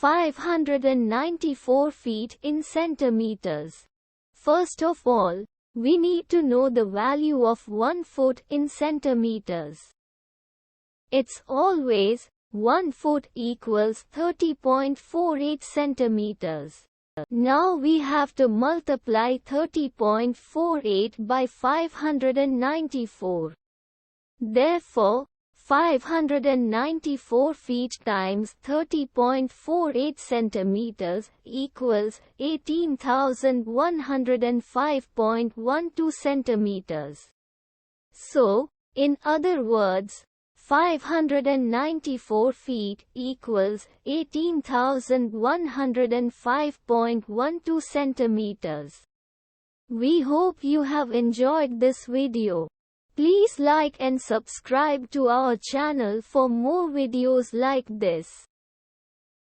594 feet in centimeters. First of all, we need to know the value of 1 foot in centimeters. It's always 1 foot equals 30.48 centimeters. Now we have to multiply 30.48 by 594. Therefore, 594 feet times 30.48 centimeters equals 18,105.12 centimeters. So, in other words, 594 feet equals 18,105.12 centimeters. We hope you have enjoyed this video. Please like and subscribe to our channel for more videos like this.